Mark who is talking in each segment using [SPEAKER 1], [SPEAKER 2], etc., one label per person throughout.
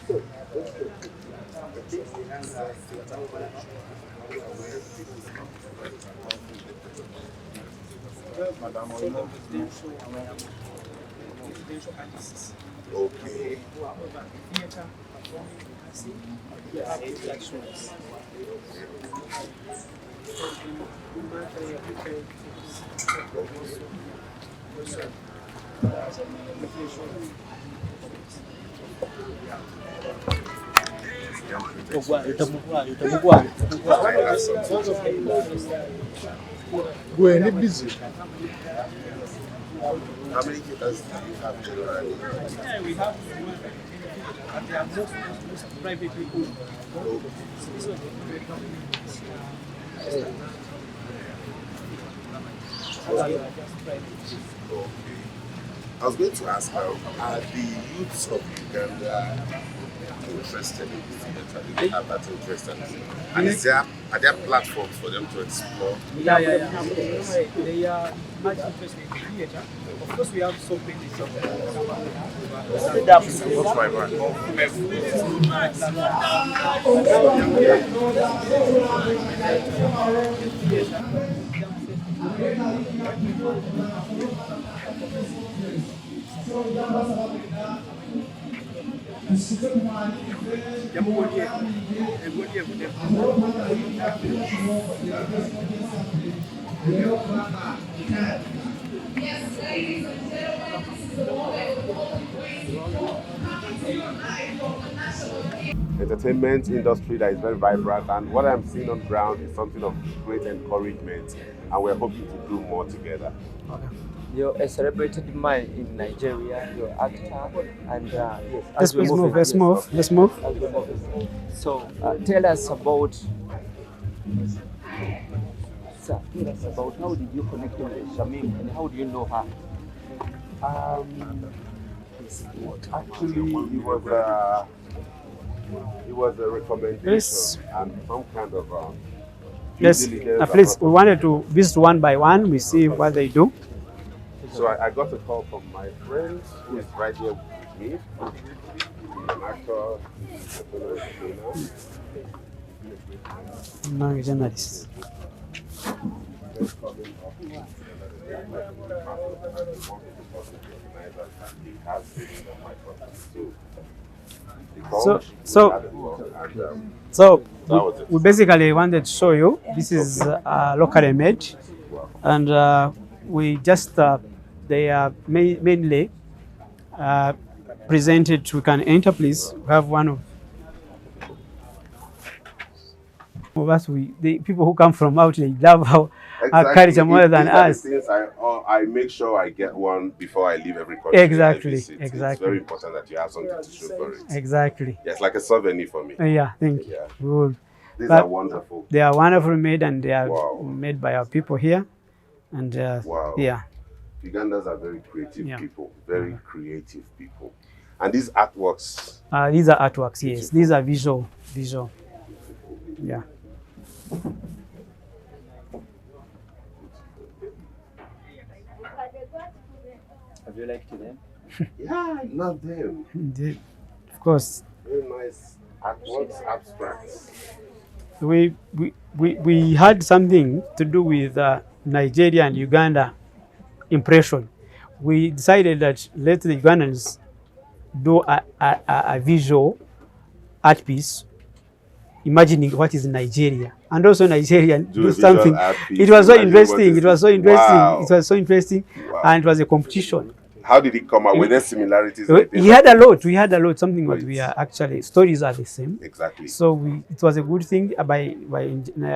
[SPEAKER 1] Residential artists.
[SPEAKER 2] Okay.
[SPEAKER 1] Theater, performing, dancing, like shows.
[SPEAKER 3] We're busy.
[SPEAKER 2] How many theaters do you have generally?
[SPEAKER 1] Yeah, we have one, but they are most privately owned. This one just private.
[SPEAKER 2] I was going to ask, are the youths of Uganda interested in the theater? Do they have that interest? And are there platforms for them to explore?
[SPEAKER 1] Yeah. They are much interested in the theater. Of course, we have so many shops.
[SPEAKER 2] What's my brand?
[SPEAKER 4] Yes, ladies and gentlemen, this is the moment we all bring to your night of the national
[SPEAKER 2] Entertainment industry that is very vibrant, and what I'm seeing on ground is something of great encouragement, and we're hoping to do more together.
[SPEAKER 5] Okay. You're a celebrated man in Nigeria, you're an actor, and yes.
[SPEAKER 3] Let's move.
[SPEAKER 5] So tell us about how did you connect with Shamim and how do you know her?
[SPEAKER 2] Actually, it was a recommendation and some kind of
[SPEAKER 3] Yes, please, we wanted to visit one by one. We see what they do.
[SPEAKER 2] So I got a call from my friend who is right here with me. An actor,
[SPEAKER 3] No, journalists. So we basically wanted to show you. This is locally made, and we just they are mainly presented. We can enter, please. We have one of us. The people who come from out, they love our culture more than us.
[SPEAKER 2] I make sure I get one before I leave every country.
[SPEAKER 3] Exactly.
[SPEAKER 2] It's very important that you have something to show for it.
[SPEAKER 3] Exactly.
[SPEAKER 2] Yeah, it's like a souvenir for me.
[SPEAKER 3] Yeah, thank you. Good.
[SPEAKER 2] These are wonderful.
[SPEAKER 3] They are wonderfully made, and they are made by our people here. And yeah.
[SPEAKER 2] Ugandans are very creative people, very creative people. And these artworks.
[SPEAKER 3] These are artworks, yes. These are visual. Yeah.
[SPEAKER 5] Have you liked them?
[SPEAKER 2] Yeah, I love them.
[SPEAKER 3] Indeed. Of course.
[SPEAKER 2] Very nice artworks, abstracts.
[SPEAKER 3] We had something to do with Nigeria and Uganda impression. We decided that let the Ugandans do a visual art piece imagining what is Nigeria, and also Nigeria do something. It was so interesting.
[SPEAKER 2] Wow.
[SPEAKER 3] It was so interesting, and it was a competition.
[SPEAKER 2] How did it come out? Were there similarities?
[SPEAKER 3] We had a lot. Something that we are actually stories are the same.
[SPEAKER 2] Exactly.
[SPEAKER 3] So it was a good thing by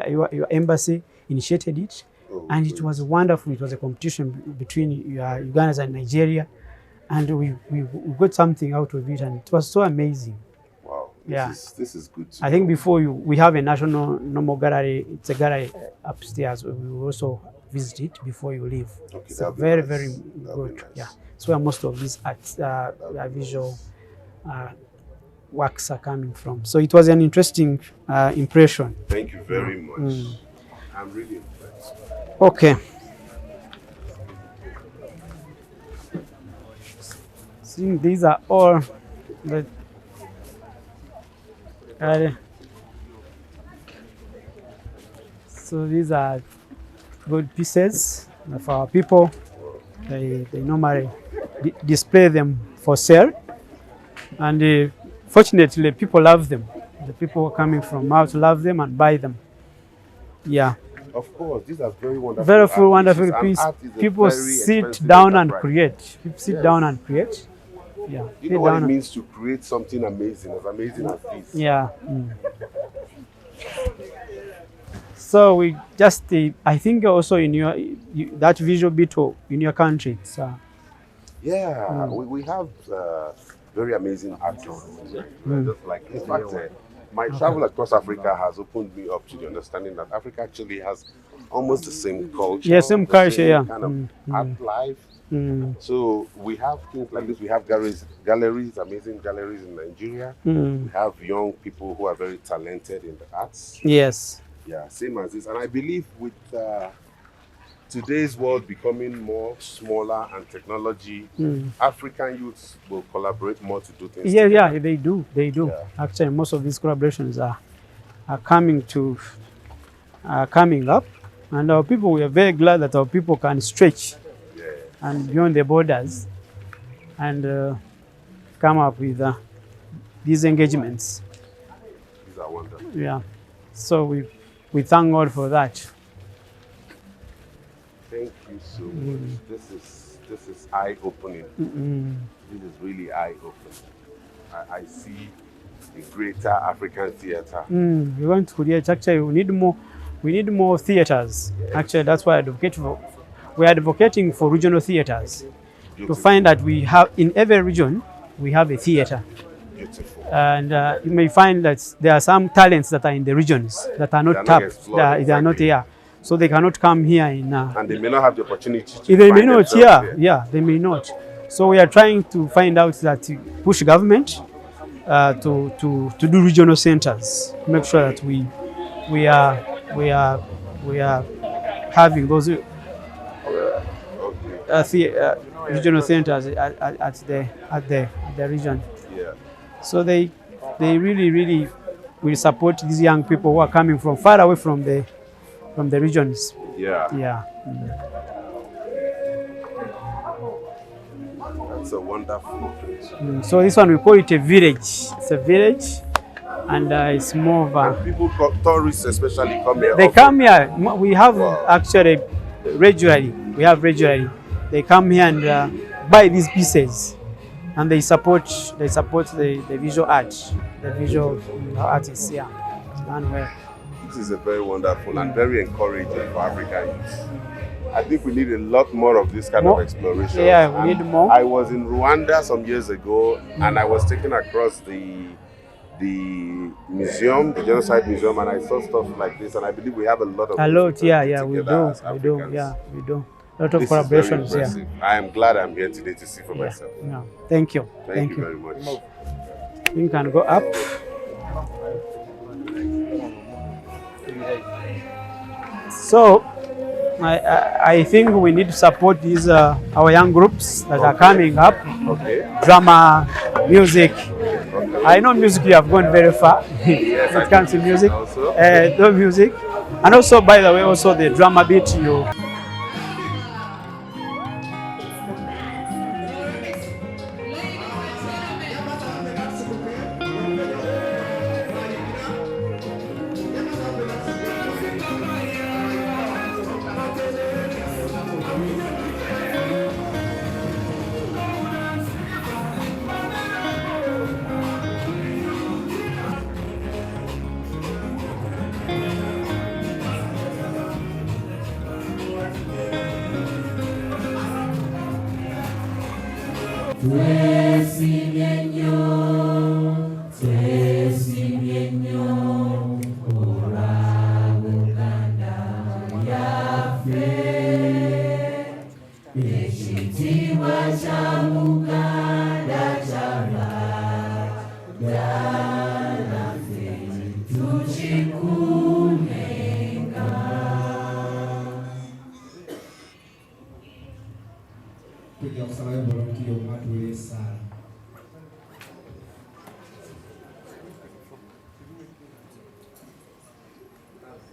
[SPEAKER 3] your embassy initiated it, and it was wonderful. It was a competition between Uganda and Nigeria, and we got something out of it, and it was so amazing.
[SPEAKER 2] Wow. This is good.
[SPEAKER 3] I think before we have a national normal gallery. It's a gallery upstairs. We will also visit it before you leave.
[SPEAKER 2] Okay,
[SPEAKER 3] it's very good.
[SPEAKER 2] Nice.
[SPEAKER 3] Yeah. So where most of these arts, visual works are coming from. So it was an interesting impression.
[SPEAKER 2] Thank you very much. I'm really impressed.
[SPEAKER 3] Okay. See, these are all the So these are good pieces of our people. They normally display them for sale, and fortunately, people love them. The people coming from out love them and buy them. Yeah.
[SPEAKER 2] Of course, these are very wonderful.
[SPEAKER 3] Very full, wonderful
[SPEAKER 2] pieces,
[SPEAKER 3] piece.
[SPEAKER 2] art is a
[SPEAKER 3] People
[SPEAKER 2] very
[SPEAKER 3] sit
[SPEAKER 2] expensive
[SPEAKER 3] down and
[SPEAKER 2] enterprise.
[SPEAKER 3] create. People sit down and create. Yeah.
[SPEAKER 2] You know what it means to create something amazing as this?
[SPEAKER 3] Yeah. So we just, I think also in that visual beetle in your country, it's,
[SPEAKER 2] we have very amazing artists. Just like, in fact, my travel across Africa has opened me up to the understanding that Africa actually has almost the same culture.
[SPEAKER 3] Yeah, same culture, yeah.
[SPEAKER 2] Kind of art life. So we have things like this. We have galleries, amazing galleries in Nigeria. We have young people who are very talented in the arts.
[SPEAKER 3] Yes.
[SPEAKER 2] Yeah, same as this. And I believe with today's world becoming more smaller and technology, African youths will collaborate more to do things.
[SPEAKER 3] Yeah, they do. Yeah. Actually, most of these collaborations are coming up, and our people, we are very glad that our people can stretch and beyond the borders and come up with these engagements.
[SPEAKER 2] These are wonderful.
[SPEAKER 3] Yeah. So we thank God for that.
[SPEAKER 2] Thank you so much. This is eye-opening. This is really eye-opening. I see the greater African theater.
[SPEAKER 3] We want to create. Actually, we need more theaters. Actually, that's why we are advocating for regional theaters. Beautiful. To find that we have in every region we have a theater.
[SPEAKER 2] Beautiful.
[SPEAKER 3] And you may find that there are some talents that are in the regions that are not tapped. They are not here. So they cannot come here
[SPEAKER 2] and they may not have the opportunity to
[SPEAKER 3] they may not, they may not. So we are trying to find out that push government to do regional centers, make sure that we are having those regional centers at the region.
[SPEAKER 2] Yeah.
[SPEAKER 3] So they really will support these young people who are coming from far away from the regions.
[SPEAKER 2] Yeah. That's a wonderful place.
[SPEAKER 3] So this one we call it a village. It's a village, and it's more of a.
[SPEAKER 2] And people, tourists especially, come here.
[SPEAKER 3] They come here. We have actually regularly. They come here and buy these pieces, and they support the visual art, the visual artists. Yeah, and well.
[SPEAKER 2] This is a very wonderful and very encouraging for African youth. I think we need a lot more of this kind of exploration.
[SPEAKER 3] Yeah, we need more.
[SPEAKER 2] I was in Rwanda some years ago, and I was taken across the museum, the Genocide Museum, and I saw stuff like this, and I believe we have a lot of
[SPEAKER 3] we do. A lot of collaborations. Yeah.
[SPEAKER 2] I am glad I'm here today to see for myself.
[SPEAKER 3] Yeah. Thank you.
[SPEAKER 2] Thank you very much.
[SPEAKER 3] You can go up. So I think we need to support these our young groups that are coming up. Drama, music. I know music, you have gone very far.
[SPEAKER 2] Yes,
[SPEAKER 3] when it comes to music. The music. And also, by the way, also the drama beat you.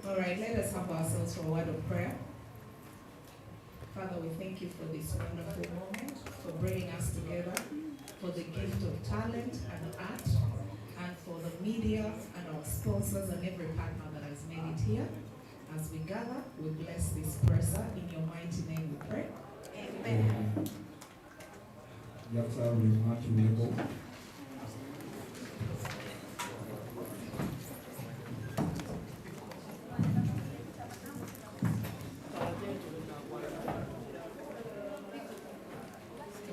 [SPEAKER 4] All right, let us have ourselves for a word of prayer. Father, we thank you for this wonderful moment, for bringing us together, for the gift of talent and art, and for the media and our sponsors and every partner that has made it here. As we gather, we bless this person. In your mighty name we pray. Amen.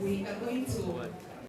[SPEAKER 4] We are going to